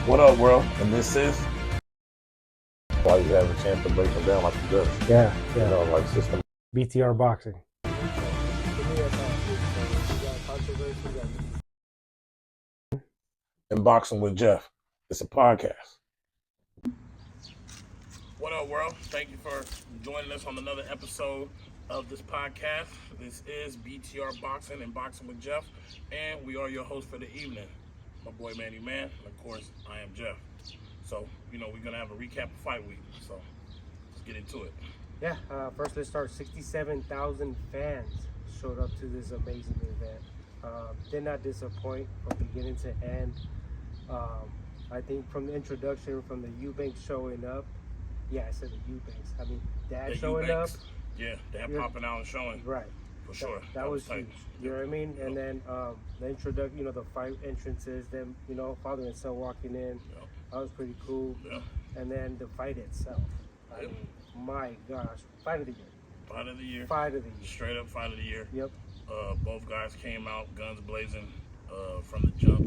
What up, world? And this is why you have a chance to break them down like you does. Yeah. You know, like system. BTR boxing. And Boxing with Jeff. It's a podcast. What up, world? Thank you for joining us on another episode of this podcast. This is BTR Boxing and Boxing with Jeff, and we are your hosts for the evening. My boy Manny Man, and of course, I am Jeff. So, we're going to have a recap of fight week. So, let's get into it. Yeah, first let's start. 67,000 fans showed up to this amazing event. Did not disappoint from beginning to end. I think from the introduction, from the Eubanks showing up. Yeah, I said the Eubanks. I mean, Dad showing up. Yeah, Dad popping out and showing. Right. For sure. That was huge. You know what I mean? And then the introduction, the fight entrances, them, father and son walking in. That was pretty cool. Yeah. And then the fight itself. I mean, my gosh. Fight of the year. Fight of the year. Fight of the year. Straight up fight of the year. Yep. Both guys came out, guns blazing from the jump.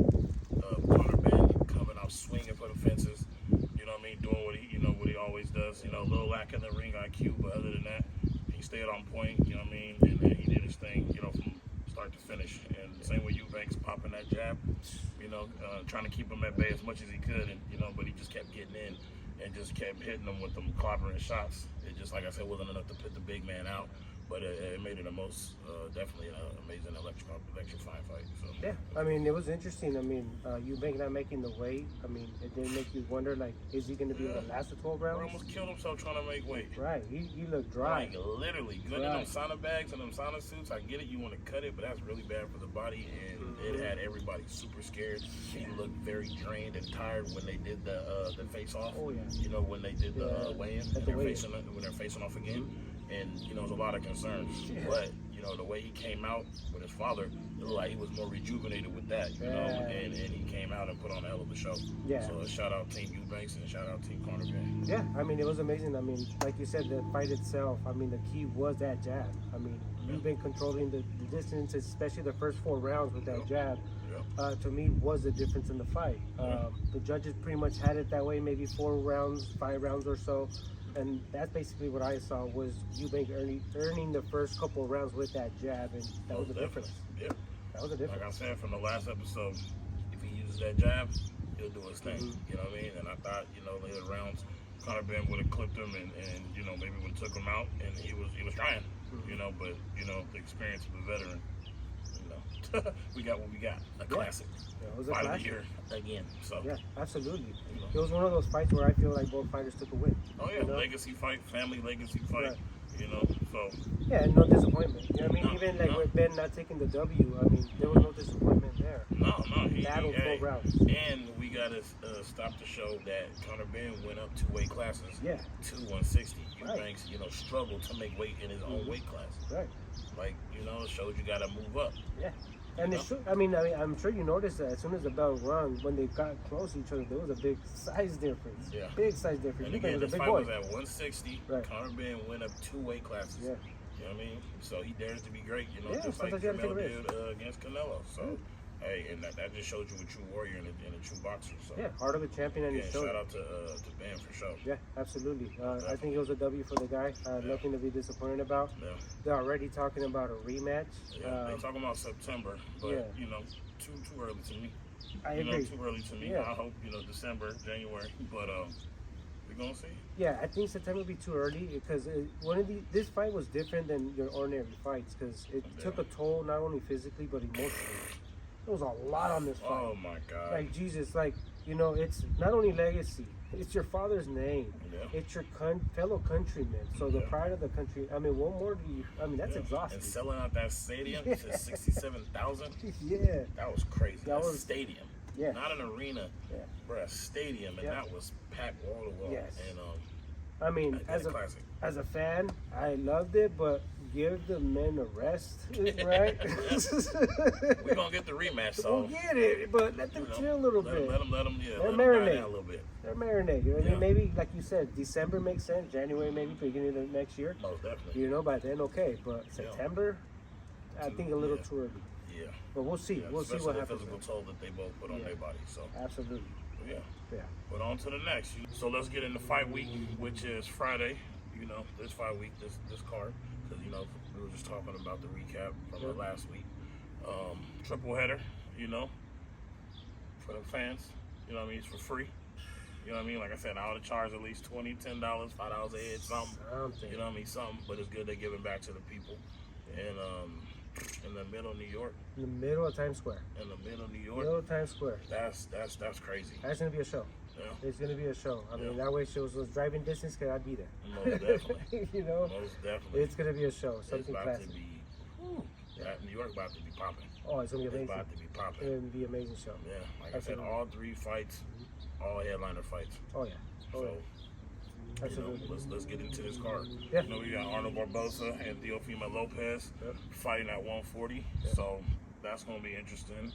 Conor Ben coming out swinging for the fences. You know what I mean? Doing what he always does. A little lack in the ring IQ, but other than that, he stayed on point. You know what I mean? And then he did his thing. From start to finish. And same with Eubanks popping that jab. Trying to keep him at bay as much as he could, and but he just kept getting in and just kept hitting them with them clobbering shots. It just, like I said, wasn't enough to put the big man out. But it made it a most definitely an amazing electrifying fight. So. Yeah, I mean, it was interesting. I mean, Eubank not making the weight. I mean, it didn't make you wonder, like, is he going to be able to last the 12 rounds? He almost killed himself trying to make weight. Right, he looked dry. Like, literally. Good in them sauna bags and them sauna suits. I get it, you want to cut it, but that's really bad for the body, and it had everybody super scared. He looked very drained and tired when they did the face-off. Oh, yeah. When they did the weigh-in, when they're facing off again. And, there's a lot of concerns. Yeah. But, the way he came out with his father, it looked like he was more rejuvenated with that, and he came out and put on a hell of a show. Yeah. So shout out Team Eubanks and shout out Team Conor Ben. Yeah, I mean, it was amazing. I mean, like you said, the fight itself, I mean, the key was that jab. I mean, Eubank controlling the distance, especially the first 4 rounds with that jab. To me, was the difference in the fight. The judges pretty much had it that way, maybe 4 rounds, 5 rounds or so. And that's basically what I saw was Eubank earning the first couple of rounds with that jab, and that was the difference. Yeah. That was the difference. Like I said from the last episode, if he uses that jab, he'll do his thing. You know what I mean? And I thought, later rounds, Conor Ben would have clipped him and maybe would have took him out, and he was trying. But the experience of a veteran. We got what we got. A classic. Yeah, it was a fight classic. of the year again. So yeah, absolutely. It was one of those fights where I feel like both fighters took a win. Oh yeah, legacy fight, family legacy fight. Right. So yeah, no disappointment. You know what I mean? Even like with Ben not taking the W, I mean, there was no disappointment there. No, he battled 12 rounds. And we gotta stop the show that Conor Ben went up 2 weight classes. Yeah. To 160. Eubanks, struggled to make weight in his own weight class. Right. Like, it shows you gotta move up. Yeah. And it should, I mean, I'm sure you noticed that as soon as the bell rung, when they got close to each other, there was a big size difference. Yeah. Big size difference. And again, this fight was at 160. Right. Conor Ben went up 2 weight classes. Yeah. You know what I mean? So he dares to be great, just like Canelo did against Canelo. So, hey, and that just shows you a true warrior and a true boxer. So yeah, heart of a champion, and he showed. Shout out to Ben for sure. Yeah, absolutely. I think it was a W for the guy. Nothing to be disappointed about. Yeah. They're already talking about a rematch. Yeah, they're talking about September, but too early to me. I agree. Too early to me. Yeah. I hope December, January, but we're gonna see. Yeah, I think September would be too early because this fight was different than your ordinary fights because it took a toll not only physically but emotionally. There was a lot on this fight. Oh my God! Like Jesus, it's not only legacy; it's your father's name. Yeah. It's your fellow countrymen. So the pride of the country. I mean, what more do you? I mean, that's exhausting. And selling out that stadium to 67,000. Yeah, that was crazy. That was a stadium. Yeah, not an arena. Yeah, but a stadium, and that was packed wall to wall. Yes. And I mean, as a fan, I loved it, but give the men a rest, right? We're gonna get the rematch, so we'll get it, but let them chill a little bit. Let them marinate a little bit. They're marinate. You know what I mean? Maybe, like you said, December makes sense. January, maybe beginning of next year. Most definitely. By then, okay. But September, I think a little too early. Yeah. But we'll see. We'll see what happens. Especially the physical toll that they both put on their bodies. So absolutely. Yeah. Yeah. But on to the next. So let's get into fight week, which is Friday. You know, this fight week, this card, because you know we were just talking about the recap from the last week. Triple header, you know, for the fans. You know what I mean? It's for free. You know what I mean? Like I said, I ought to charge at least $20, $10, $5 a head, something. You know what I mean? Something. But it's good they're giving back to the people. And in the middle of New York. In the middle of Times Square. In the middle of New York. Middle of Times Square. That's crazy. That's gonna be a show. Yeah. It's gonna be a show. I mean, that way shows was driving distance, cause I'd be there. Most definitely. You know. Most definitely. It's gonna be a show. Something classic. To be, New York about to be popping. Oh, it's gonna be amazing. It's about to be popping. It's gonna be an amazing show. Yeah, like I said, all 3 fights, all headliner fights. Oh yeah. Oh, so, yeah. Absolutely. You know, let's get into this card. Yeah. You know, we got Arnold Barbosa and Teofimo Lopez fighting at 140. Yep. So that's going to be interesting.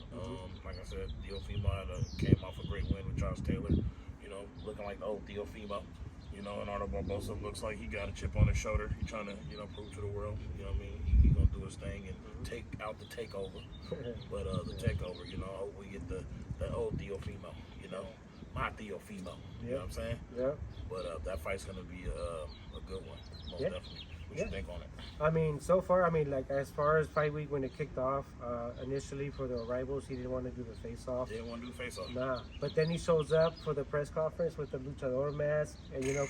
Like I said, Teofimo came off a great win with Josh Taylor. You know, looking like the old Teofimo. You know, and Arnold Barbosa looks like he got a chip on his shoulder. He's trying to, you know, prove to the world. You know what I mean? He's going to do his thing and take out the takeover. But the takeover, you know, we get the old Teofimo, you know. My Teofimo, you know what I'm saying? Yeah. But that fight's gonna be a good one, most definitely. What you think on it? I mean, so far, I mean, like as far as fight week when it kicked off, initially for the rivals, he didn't want to do the face-off. Didn't want to do face-off. Nah, but then he shows up for the press conference with the luchador mask, and you know,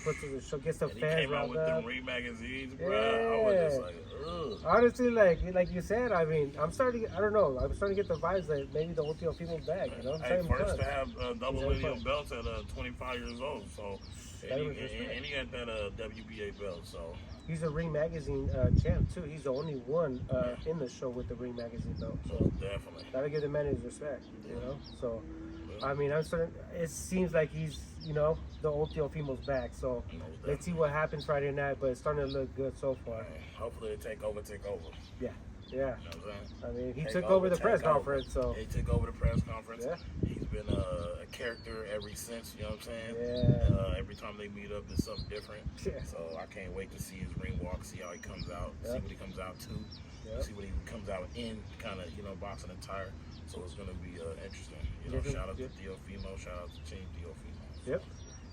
gets the and fans he came out with up. them Ring magazines, bro. I was just like, ugh. Honestly, like you said, I mean, I'm starting to get the vibes that maybe the whole Teofimo's back, you know? Hey, first to have double lineal belts at 25 years old, so and he got that WBA belt, so. He's a Ring Magazine champ too. He's the only one in the show with the Ring Magazine belt. So definitely. Gotta give the man his respect, you know. So, I mean, it seems like he's, you know, the old Teofimo's back. So let's see what happens Friday night. But it's starting to look good so far. Hopefully, they take over. Yeah. Yeah. You know what I'm saying? I mean, he took over the press conference. So he took over the press conference. Yeah. He's been a character ever since. You know what I'm saying? Yeah. Every time they meet up, it's something different. Yeah. So I can't wait to see his ring walk, see how he comes out, see what he comes out to, see what he comes out in, kind of, you know, boxing attire. So it's gonna be interesting. You know, shout out to Teofimo, shout out to Team Teofimo. Yep.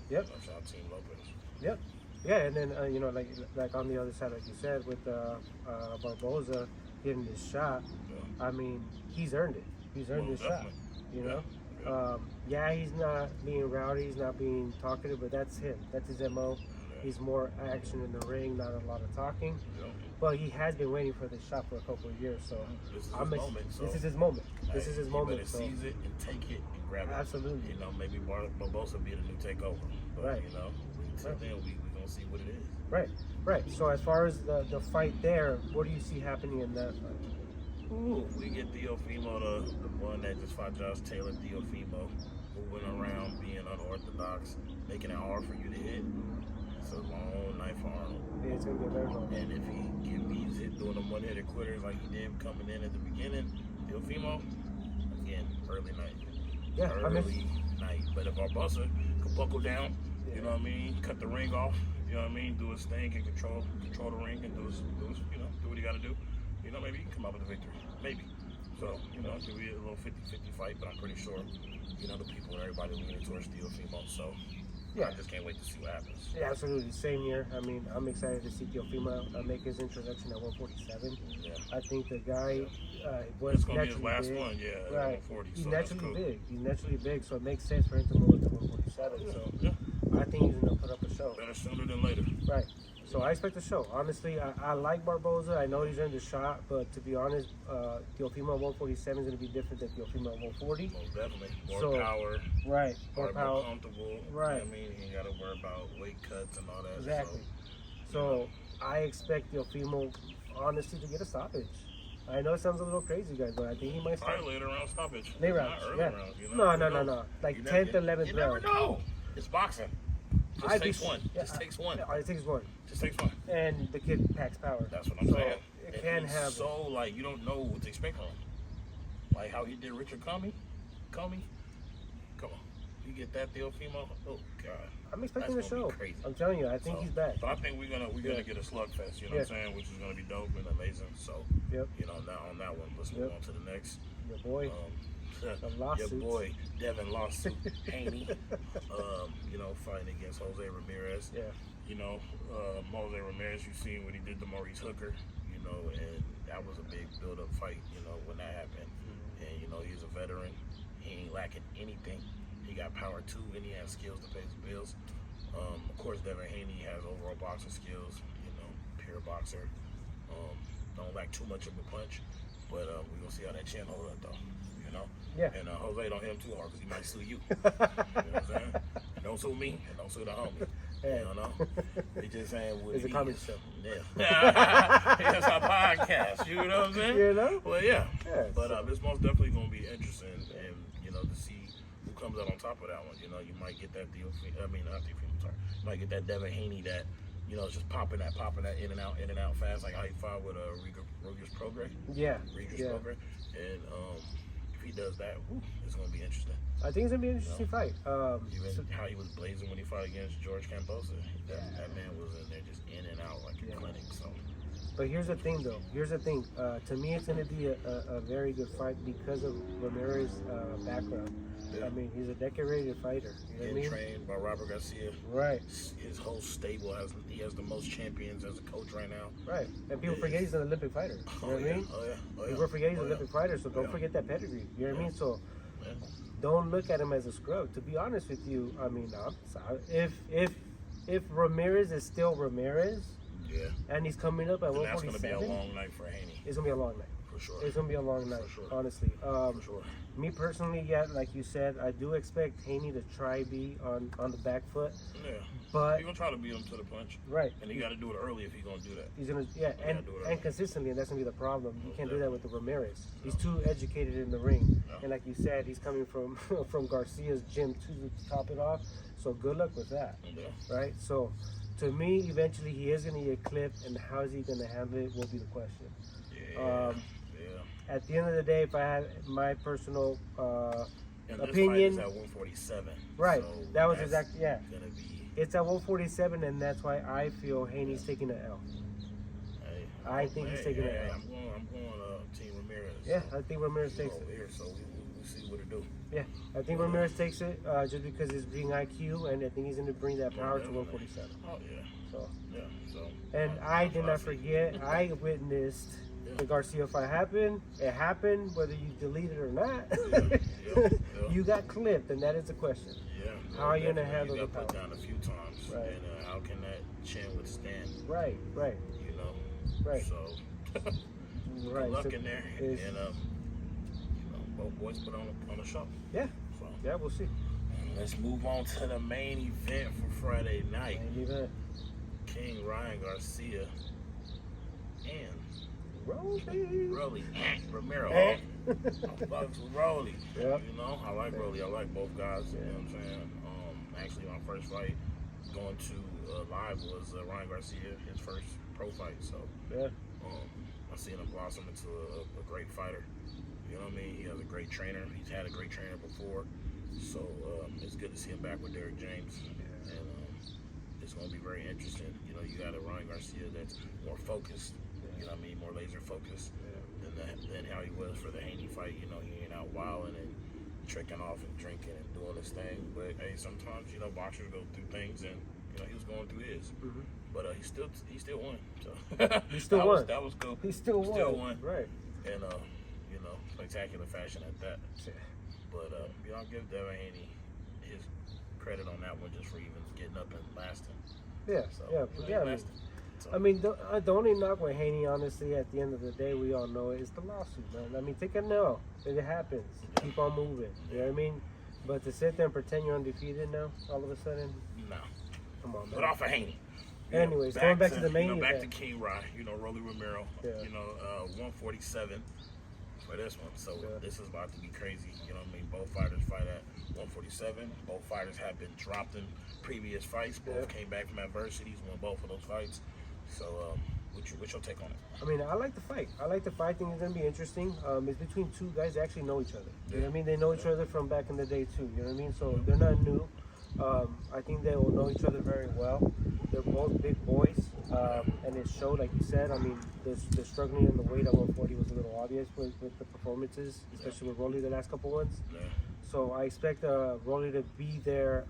Yep. You know, shout out to Team Lopez. Yep. Yeah, and then you know, like on the other side, like you said, with Barbosa getting this shot, I mean, he's earned it. He's earned this shot. You know. He's not being rowdy, he's not being talkative, but that's him. That's his MO. He's more action in the ring, not a lot of talking. But he has been waiting for this shot for a couple of years, so this is his moment. This is his moment. This is his moment. Better seize it and take it and grab it. Absolutely. You know, maybe Barbosa be the new takeover. But, you know, until then, we gonna see what it is. Right, right. So as far as the fight there, what do you see happening in that fight? Ooh, we get Teofimo, the one that just fought Josh Taylor, Teofimo, moving around, being unorthodox, making it hard for you to hit. It's a long night for Arnold. Yeah, it's gonna be a very long. And if he leaves it doing them one-hitter quitters like he did coming in at the beginning, Teofimo, again, early night. Yeah, early night. But if Barbosa could buckle down, you know what I mean, cut the ring off, you know what I mean, do his thing and control the ring and do his you know, do what he got to do. You know, maybe he can come out with a victory. Maybe. So, you know, it could be a little 50-50 fight, but I'm pretty sure, you know, the people and everybody leaning towards Teofimo. So, I just can't wait to see what happens. Yeah, absolutely. Same here. I mean, I'm excited to see Teofimo make his introduction at 147. Yeah. I think the guy was it's gonna naturally be his last big. one, Right. 140. He's so naturally cool. big. He's naturally big, so it makes sense for him to move up to 147. So I think he's gonna put up a show. Better sooner than later. Right. So I expect a show. Honestly, I like Barbosa. I know he's earned the shot, but to be honest, Teofimo at 147 is going to be different than Teofimo at 140. Most definitely. More power. Right. More power. More comfortable. Right. You know what I mean, you ain't got to worry about weight cuts and all that. Exactly. So I expect Teofimo, honestly, to get a stoppage. I know it sounds a little crazy, guys, but I think he might stop. Probably later round stoppage. Late rounds, Not early rounds. You know, no. Like 10th, 11th round. You never know. It's boxing. Just takes one. Just takes one. It takes one. Just takes one. And the kid packs power. That's what I'm saying. It can happen. So, like, you don't know what to expect from him. Like how he did Richard Comey. Come on. You get that Teofimo? Oh, God. I'm expecting the show. Crazy. I'm telling you, I think he's back. So I think we're gonna get a slugfest, you know what I'm saying, which is gonna be dope and amazing. So, you know, now on that one, let's move on to the next. Your boy. A lawsuit. Your boy Devin lost to Haney. You know, fighting against Jose Ramirez. Yeah. You know, Jose Ramirez, you seen what he did to Maurice Hooker. You know, and that was a big build-up fight. You know, when that happened, and you know he's a veteran. He ain't lacking anything. He got power too, and he has skills to pay his bills. Of course, Devin Haney has overall boxing skills. You know, pure boxer. Don't lack too much of a punch, but we're gonna see how that chin hold up though. You know. Yeah. And Jose don't hit him too hard because he might sue you. You know what I'm saying? Don't sue me and don't sue the homie. Yeah. You know. They just saying what It's a it comedy is. show. Yeah. It's our podcast. You know what I'm saying? You know? Well, yeah. Yeah, But so- it's most definitely gonna be interesting, and you know, to see who comes out on top of that one. You know, you might get that not Teofimo, sorry. You might get that Devin Haney that, you know, just popping that in and out fast, like how he fought with Regis Prograis. Yeah. Regis Yeah. Prograis. And if he does that, it's gonna be interesting. I think it's gonna be an interesting fight. Even how he was blazing when he fought against George Cambosa. That man was in there just in and out like a clinic. So. But here's the thing, though. To me, it's going to be a very good fight because of Ramirez's background. Yeah. I mean, he's a decorated fighter. You know what I mean? Trained by Robert Garcia. Right. His whole stable has the most champions as a coach right now. Right. And people forget he's an Olympic fighter. You know what I mean? Oh yeah. People forget he's an Olympic fighter, so don't forget that pedigree. You know what I mean? So don't look at him as a scrub. To be honest with you, I mean, I'm sorry. If Ramirez is still Ramirez, yeah, and he's coming up at 147, that's going to be a long night for Haney. It's going to be a long night. For sure. It's going to be a long night, sure. honestly. For sure. Me personally, yeah, like you said, I do expect Haney to try be on the back foot. Yeah. But He's going to try to beat him to the punch. right. And he got to do it early if he's going to do that. He's gonna and consistently, and that's gonna be the problem. You can't do that with the Ramirez. He's too educated in the ring, and like you said, he's coming from from Garcia's gym to top it off. So good luck with that, right? So to me, eventually he is gonna get clipped, and how is he gonna handle it will be the question. Yeah. At the end of the day, if I had my personal And opinion, this fight is at 147. right? So that was that's exactly Gonna be. It's at 147, and that's why I feel Haney's taking an L. Hey, I think he's taking it out. I'm going Team Ramirez. Yeah, I think Ramirez takes it. Over here, so we'll see what it do. Yeah, I think Ramirez takes it just because he's being IQ, and I think he's going to bring that power to 147. Oh yeah. So, Yeah. So. and I did not forget, I witnessed the Garcia fight happen. It happened, whether you delete it or not. You got clipped, and that is the question. Yeah. How are you going to handle you the got put power? down a few times, Right. and how can that chin withstand? Right. You know. Right. So. Right. Good luck So in there, it's- and both boys put on a show. Yeah. So. Yeah, we'll see. Let's move on to the main event for Friday night. Main event. King Ryan Garcia and Rolly. Ramiro. Bucks with Rolly. Yep. You know, I like Rolly. I like both guys. You know what I'm saying? Actually, my first fight going to live was Ryan Garcia, his first pro fight. So Yeah. I seen him blossom into a great fighter. You know what I mean? He has a great trainer. He's had a great trainer before. So it's good to see him back with Derek James. And it's going to be very interesting. You know, you got a Ryan Garcia that's more focused. You know what I mean? More laser focused than how he was for the Haney fight. You know, he ain't out wilding and tricking off and drinking and doing his thing. But hey, sometimes, you know, boxers go through things, and you know, he was going through his. Mm-hmm. But he still won. So He still won. That was cool. He still won. Right. And you know, spectacular fashion at that. Yeah. But you know, I'll give Devin Haney his credit on that one just for even getting up and lasting. Yeah. So, Yeah. you know, Yeah. lasting. So, I mean, the only knock with Haney, honestly, at the end of the day, we all know it, is the lawsuit, man. I mean, take a no. It happens. Keep on moving. You know what I mean? But to sit there and pretend you're undefeated now, all of a sudden, no. come on, man. But off of Haney. Anyways, going back to the main back event. to King Rye, you know, Rolly Romero, Yeah. you know, 147 for this one. So this is about to be crazy. You know what I mean? Both fighters fight at 147. Both fighters have been dropped in previous fights. Both came back from adversities, won both of those fights. So, what's your take on it? I mean, I like the fight. I think it's going to be interesting. It's between two guys that actually know each other. You know what I mean? They know each other from back in the day, too. You know what I mean? So they're not new. I think they will know each other very well. They're both big boys. And it showed, like you said. I mean, the struggling in the weight at 140 was a little obvious with the performances, especially with Rolly the last couple ones. Yeah. So I expect Rolly to be there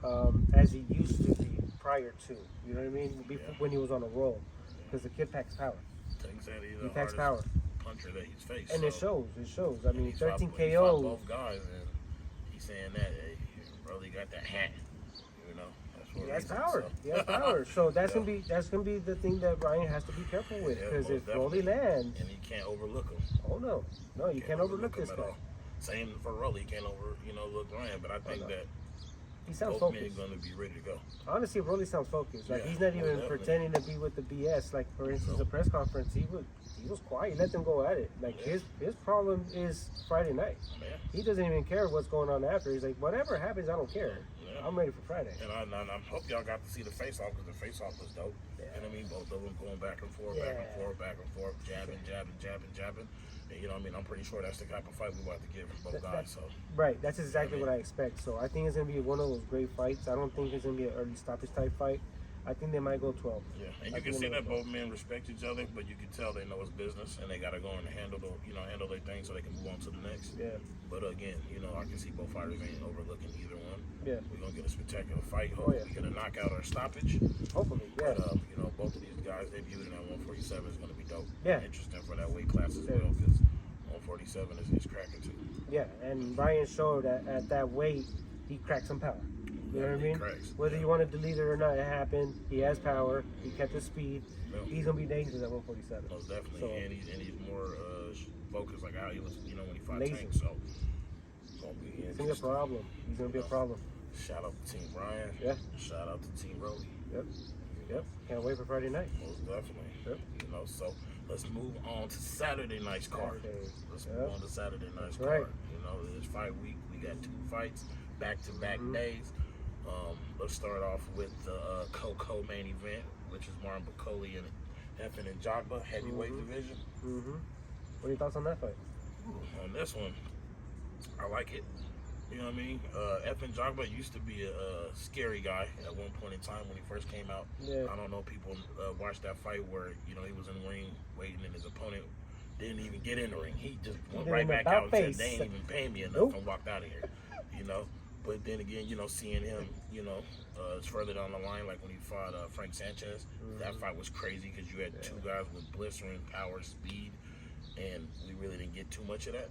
as he used to be prior to. You know what I mean? Before, when he was on a roll, because the kid packs power. He's He packs power. Puncher that he's faced. And so. it shows. It shows. I mean, 13 He KOs. fought both guys, and he's saying that Rolly got that hat. You know, that's what He has reason, power. so. He has power. So that's gonna be the thing that Ryan has to be careful with, because if Rolly lands, and he can't overlook him. Oh no, you can't overlook this guy. Same for Rolly, he can't look Ryan, but I think that he sounds both men focused. are going to be ready to go. Honestly, Rolly sounds focused. Like, he's not even definitely. pretending to be with the BS. Like, for instance, the press conference, he was quiet. He let them go at it. Like, his problem is Friday night. Yeah. He doesn't even care what's going on after. He's like, whatever happens, I don't care. Yeah. I'm ready for Friday. And I hope y'all got to see the face-off, because the face-off was dope. Yeah. And I mean, both of them going back and forth, back and forth, jabbing. And, you know what I mean? I'm pretty sure that's the type of fight we're about to get from both guys. So. Right, that's exactly what I expect. So I think it's going to be one of those great fights. I don't think it's going to be an early stoppage type fight. I think they might go 12. Yeah, and you can see that both men respect each other, but you can tell they know it's business, and they got to go and handle their thing so they can move on to the next. Yeah. But again, I can see both fighters ain't overlooking either one. Yeah. We're gonna get a spectacular fight. Hopefully, we get a knockout or a stoppage. Hopefully, yeah. But both of these guys debuting at 147 is gonna be dope. Yeah. Interesting for that weight class as well, because 147 is cracking too. Yeah, and Ryan showed that at that weight, he cracked some power. You know what I mean? Cracks. Whether you want to delete it or not, it happened. He has power. He kept his speed. Yeah. He's gonna be dangerous at 147. Most definitely, So, and he's more focused, like how he was, when he fought lazy. Tank. So it's gonna be It's gonna be a problem. He's gonna be a problem. Shout out to Team Ryan. Yeah. Shout out to Team Rolly. Yep. Can't wait for Friday night. Most definitely. Yep. So let's move on to Saturday night's card. Let's move on to Saturday night's That's card. right. This fight week, we got 2 fights, back-to-back days. Let's start off with the co main event, which is Martin Bakole and Efin and Jogba, heavyweight division. What are your thoughts on that fight? On this one, I like it. You know what I mean? Efin Jogba used to be a scary guy at one point in time when he first came out. Yeah. I don't know if people watched that fight where, he was in the ring waiting and his opponent didn't even get in the ring. He just went right back out and said, they ain't even paying me enough, and walked out of here. But then again, seeing him, it's further down the line, like when he fought Frank Sanchez, that fight was crazy because you had 2 guys with blistering power, speed, and we really didn't get too much of that.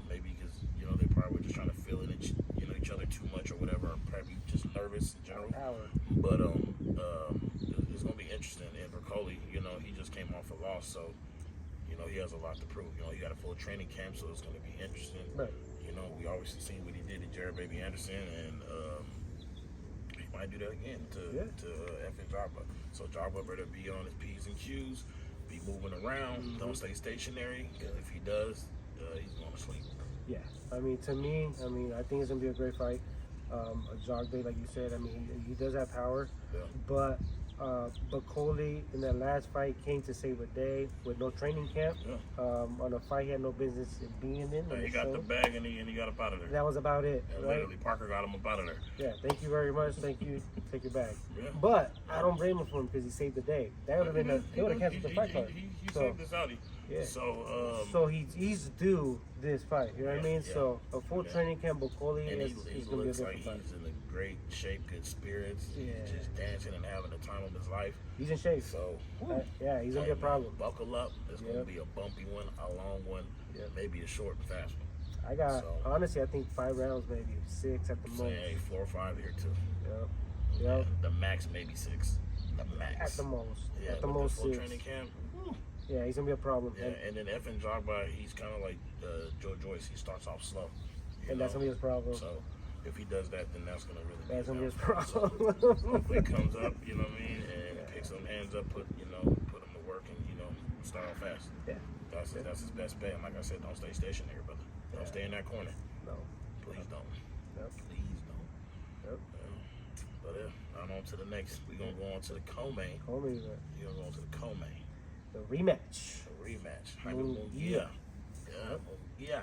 Maybe because they probably were just trying to feel it, each other too much or whatever, or probably just nervous in general. But it's gonna be interesting. And Bakole, he just came off a loss, so he has a lot to prove. He got a full training camp, so it's gonna be interesting. Right. We obviously seen what he did to Jared Baby Anderson, and he might do that again to Efin Jogba. So Jogba better be on his P's and Q's, be moving around, don't stay stationary, because if he does, he's going to sleep. Yeah. I mean, to me, I think it's gonna be a great fight. A Jogba, like you said, he does have power, but Bakole in that last fight came to save a day with no training camp, on a fight he had no business being in. He got the bag and he got up out of there. That was about it. And right? literally, Parker got him up out of there. Yeah, thank you very much. Thank you. Take your bag. Yeah. But I don't blame him for him because he saved the day. That would have been they would have canceled the fight card. He saved the Saudi. Yeah. So he's due this fight. You know what I mean? Yeah. So a full training camp, Bakole and is he gonna be a looks like different fight. he's in a great shape, good spirits. Yeah. He's just dancing and having the time of his life. He's in shape. So Yeah, he's gonna be a problem. Buckle up. It's gonna be a bumpy one, a long one, maybe a short and fast one. I got honestly, I think 5 rounds, maybe 6 at the most. Say 4 or 5 here too. Yep. The max maybe 6. The max. At the most. Yeah, at the with most the full 6. training camp. Yeah, he's gonna be a problem. Yeah, and then Efin Jogba, he's kind of like Joe Joyce. He starts off slow. And that's gonna be his problem. So if he does that, then that's gonna really. That's gonna be his downfall. problem. So hopefully he comes up, you know what I mean, and picks some hands up, put him to work, and start off fast. Yeah. That's his best bet. And like I said, don't stay stationary, brother. Don't stay in that corner. No. Please don't. Yep. Please don't. Yep. But on to the next. We're gonna go on to the co-main. Co-main. You're gonna go on to the co-main. The rematch. The rematch. Yeah. Yeah.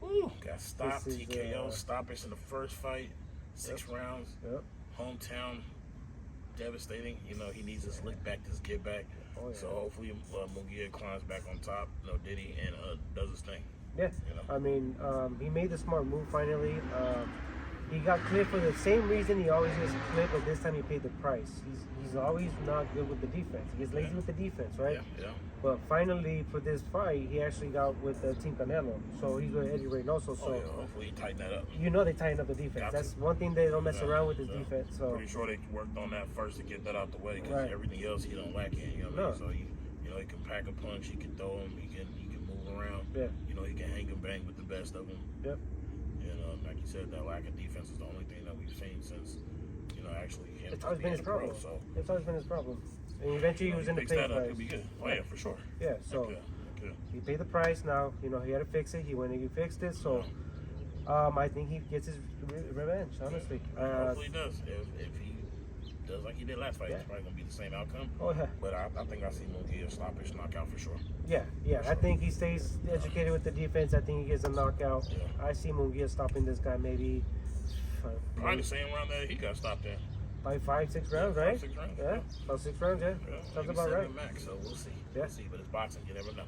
Woo. Got stopped. This is, TKO. Stoppers in the first fight. 6 rounds. Yep. Hometown devastating. You know, he needs this lick back, this get back. Oh, yeah. So hopefully Munguia climbs back on top, Diddy, and does his thing. Yeah, You know? I mean, he made the smart move finally. He got clipped for the same reason he always gets clipped, but this time he paid the price. He's always not good with the defense. He gets lazy with the defense, right? Yeah. But finally, for this fight, he actually got with Team Canelo. So he's with Eddie Reynoso. So hopefully he tighten that up. you know they tighten up the defense. That's one thing they don't mess around with is defense. So pretty sure they worked on that first to get that out the way because Right. everything else he don't lack in. You know what I mean? So he can pack a punch, he can throw him, he can move around. Yeah. You know, he can hang and bang with the best of them. Yep. And like you said, that lack of defense is the only thing that we've seen since, actually him. It's always been his problem. So It's always been his problem. And eventually he was in the fix pay that up, price. he'll be good. Oh yeah, for sure. Yeah, so Okay. he paid the price now. He had to fix it. He went and he fixed it. So I think he gets his revenge, honestly. Hopefully he does. If he does like he did last fight, it's probably going to be the same outcome. Oh, yeah. But I think I see Munguia a stoppish knockout for sure. Yeah. I think he stays educated with the defense. I think he gets a knockout. Yeah. I see Munguia stopping this guy maybe Probably the same round that he got stopped in. by 5-6 rounds, right? 5-6 rounds. Yeah, about 6 rounds, yeah. Sounds Maybe about 7 right. max, so we'll see. Yeah. We'll see, but it's boxing, you never know.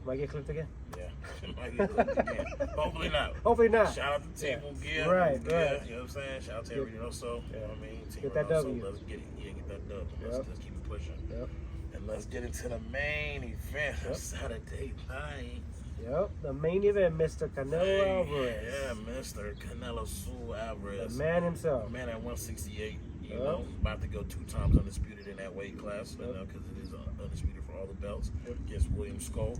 Might get clipped again. Yeah. Might get clipped again. Hopefully not. Hopefully not. Shout out to Team Munguia. Right. You know what I'm saying? Shout out to everyone else. You know what I mean? Team Get that Reynoso, W. Let's get it. Yeah, get that dub. Let's keep it pushing. Yep. And let's get into the main event of Saturday night. Yep. The main event, Mr. Canelo Alvarez. Yeah, Mr. Canelo Sue Alvarez. The man himself. The man at 168. You know, about to go 2 times undisputed in that weight class, because it is undisputed for all the belts against William Skull.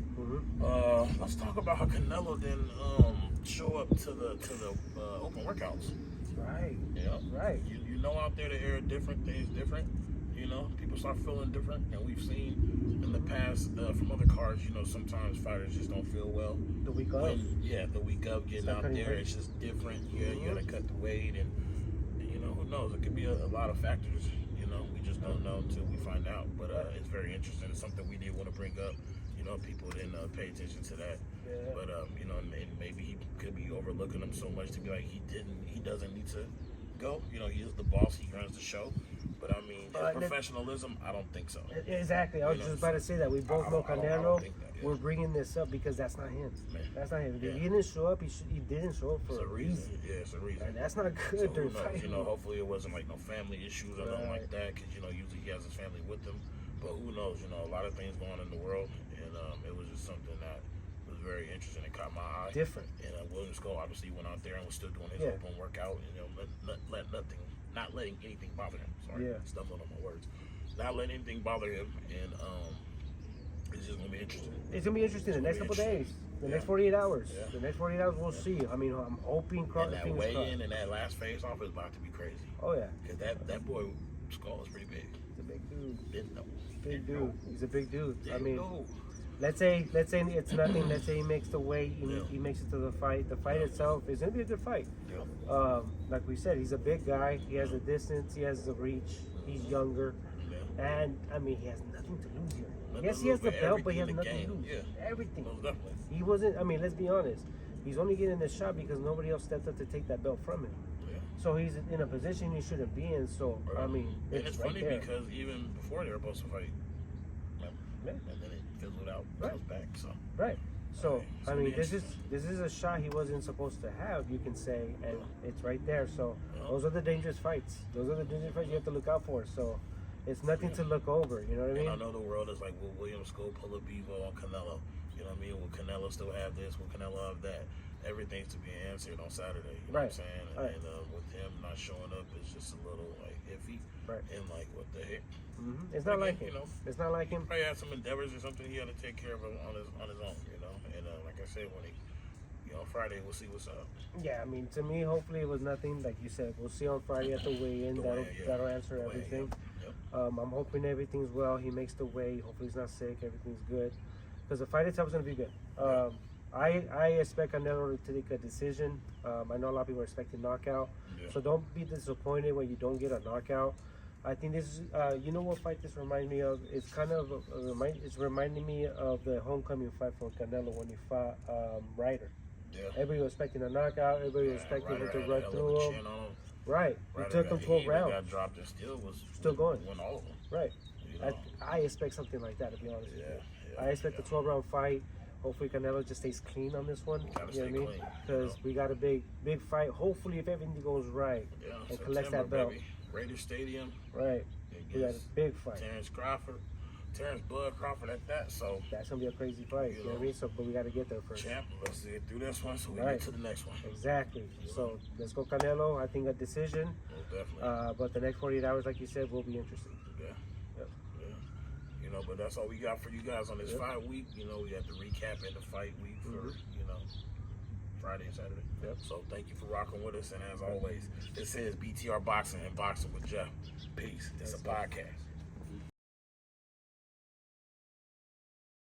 Let's talk about how Canelo didn't show up to the open workouts. Right. Yeah. Right. You know, out there the air different, things different. You know, people start feeling different, and we've seen in the past from other cards. You know, sometimes fighters just don't feel well. The week of. The week of getting out there, it's just different. Yeah, you gotta cut the weight, and who knows? It could be a lot of factors. You know, we just don't know until we find out. But it's very interesting. It's something we did want to bring up. You know, people didn't pay attention to that. Yeah. But and maybe he could be overlooking them so much to be like he doesn't need to go. You know, he is the boss. He runs the show. But I mean, professionalism, I don't think so. Exactly. I was just about to say that. We both know Canelo. I don't think that, We're bringing this up because that's not him. Man. That's not him. If he didn't show up, he didn't show up for a reason. Yeah, it's a reason. And that's not good. So who knows? Hopefully it wasn't like no family issues or nothing like that. Because usually he has his family with him. But who knows? A lot of things going on in the world, and it was just something that was very interesting and caught my eye. Different. And William Skull obviously went out there and was still doing his open workout. Not letting anything bother him. Sorry, stumbling on my words. Not letting anything bother him, and it's just gonna be interesting. It's gonna be interesting the next couple days. The next 48 hours. Yeah. The next 48 hours, we'll see. I mean, I'm hoping. And that weigh-in and that last face-off is about to be crazy. Oh yeah. Because that boy Skull is pretty big. He's a big dude. Didn't know. Big dude. He's a big dude. I mean, let's say it's nothing. Let's say he makes the weight. He makes it to the fight. The fight itself is gonna be a good fight. Yeah. Like we said, he's a big guy. He has the distance. He has the reach. He's younger. Yeah. And I mean, he has nothing to lose here. Yes, he has the belt, but he has nothing to lose. Yeah. Everything. Most definitely. He wasn't. I mean, let's be honest. He's only getting this shot because nobody else stepped up to take that belt from him. Yeah. So he's in a position he shouldn't be in. So I mean, it's funny there. because even before they were supposed to fight, and then it fizzled out, goes back. So So I mean, this is a shot he wasn't supposed to have. You can say, and it's right there. So those are the dangerous fights. Those are the dangerous fights you have to look out for. So. It's nothing to look over, you know what I mean? And I know the world is like, will William Skull pull a Bevo on Canelo? You know what I mean? Will Canelo still have this? Will Canelo have that? Everything's to be answered on Saturday. You know what I'm saying? Right. And with him not showing up, it's just a little like iffy. Right. And like, what the heck? Mm-hmm. It's not like him. It's not like him. Probably had some endeavors or something he had to take care of on his own. You know. And like I said, when he. Friday, we'll see what's up. Yeah, I mean, to me, hopefully it was nothing. Like you said, we'll see on Friday at the weigh-in. That'll answer everything. I'm hoping everything's well. He makes the weight. Hopefully he's not sick. Everything's good. Because the fight itself is going to be good. I expect Canelo to take a decision. I know a lot of people are expecting knockout. Yeah. So don't be disappointed when you don't get a knockout. I think this is, you know what fight this reminds me of? It's kind of, it's reminding me of the homecoming fight for Canelo when he fought Ryder. Yeah. Everybody was expecting a knockout. Everybody was expecting him to run through him. Right. Right, It took him 12 rounds. Got dropped and still going. Won all of them. Right. You know? I expect something like that, to be honest with you. I expect a 12-round fight. Hopefully Canelo just stays clean on this one. Gotta You know what I mean? stay clean, Because we got a big fight. Hopefully, if everything goes right, and collects that belt. Baby. Raiders Stadium. Right. We got a big fight. Terrence Bud Crawford at that. So that's gonna be a crazy fight. You know what I mean? So, but we got to get there first. Champ, let's get through this one so we get to the next one. Exactly. So let's go Canelo. I think a decision. Most definitely. But the next 48 hours, like you said, will be interesting. Yeah. You know, but that's all we got for you guys on this fight week. You know, we got the recap and the fight week for Friday and Saturday. So thank you for rocking with us, and as always, this is BTR Boxing and Boxing with Jeff. Peace. It's a podcast.